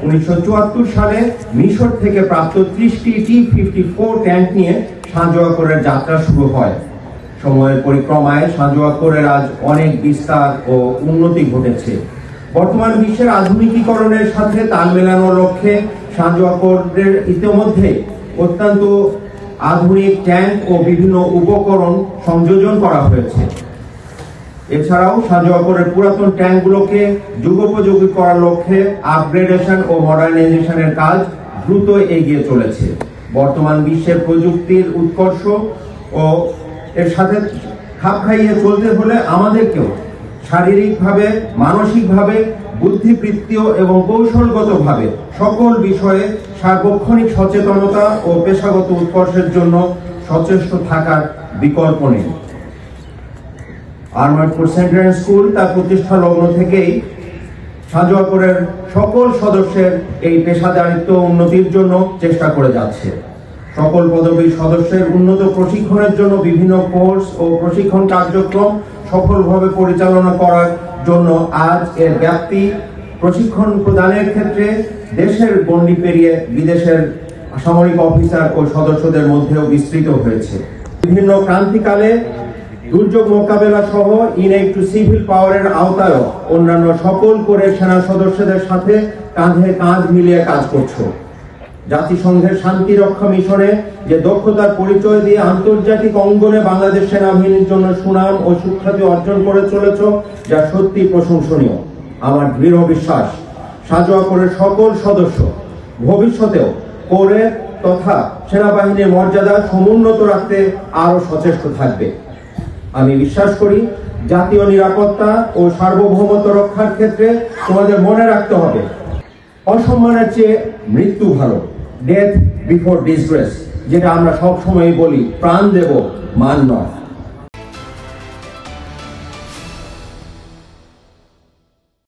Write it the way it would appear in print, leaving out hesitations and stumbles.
1974 সালে মিশর থেকে প্রাপ্ত 30টি T-54 ট্যাঙ্ক নিয়ে সাঁজোয়াকরের যাত্রা শুরু হয়। সময়ের পরিক্রমায় সাঁজোয়াকরের আজ অনেক বিস্তার ও উন্নতি ঘটেছে। বর্তমান বিশ্বের আধুনিকীকরণের সাথে তাল মেলানোর লক্ষ্যে সাঁজোয়াকরের ইতিমধ্যে অত্যন্ত আধুনিক ট্যাঙ্ক ও বিভিন্ন উপকরণ সংযোজন করা হয়েছে। এছাড়াও সাঁজোয়াকরের পুরাতন ট্যাঙ্কগুলোকে যুগোপযোগী করার লক্ষ্যে আপগ্রেডেশন ও মডার্নাইজেশনের কাজ দ্রুত এগিয়ে চলেছে। বর্তমান বিশ্বের প্রযুক্তির উৎকর্ষ ও এর সাথে খাপ খাইয়ে চলতে হলে আমাদেরকেও শারীরিকভাবে, মানসিকভাবে, বুদ্ধিবৃত্তীয় এবং কৌশলগতভাবে সকল বিষয়ে সার্বক্ষণিক সচেতনতা ও পেশাগত উৎকর্ষের জন্য সচেষ্ট থাকার বিকল্প নেই। আর্মার্ড ফোর্স সেন্টার স্কুল তার প্রতিষ্ঠা লগ্ন থেকেই সাঁজোয়াকরের সকল সদস্যের এই পেশাদারিত্ব উন্নতির জন্য চেষ্টা করে যাচ্ছে। সকল পদবীর সদস্যের উন্নত প্রশিক্ষণের জন্য বিভিন্ন কোর্স ও প্রশিক্ষণ কার্যক্রম সফলভাবে পরিচালনা করার জন্য আজ এর ব্যাপ্তি প্রশিক্ষণ প্রদানের ক্ষেত্রে দেশের গণ্ডি পেরিয়ে বিদেশের সামরিক অফিসার ও সদস্যদের মধ্যেও বিস্তৃত হয়েছে। বিভিন্ন ক্রান্তিকালে দুর্যোগ মোকাবেলা সহ ইনএড টু সিভিল পাওয়ারের আওতায় অন্যান্য সকল কোরের সেনা সদস্যদের সাথে কাঁধে কাঁধ মিলিয়ে কাজ করছো। জাতিসংঘের শান্তি রক্ষা মিশনে যে দক্ষতার পরিচয় দিয়ে আন্তর্জাতিক অঙ্গনে বাংলাদেশ সেনাবাহিনীর জন্য সুনাম ও সুখ্যাতি অর্জন করে চলেছ, যা সত্যি প্রশংসনীয়। আমার দৃঢ় বিশ্বাস সাঁজোয়াকরের সকল সদস্য ভবিষ্যতেও কোরের তথা সেনাবাহিনীর মর্যাদা সমুন্নত রাখতে আরো সচেষ্ট থাকবে। আমি বিশ্বাস করি জাতীয় নিরাপত্তা ও সার্বভৌমত্ব রক্ষার ক্ষেত্রে তোমাদের মনে রাখতে হবে, অসম্মানের চেয়ে মৃত্যু ভালো, ডেথ বিফোর ডিসগ্রেস, যেটা আমরা সবসময় বলি, প্রাণ দেব মান নয়।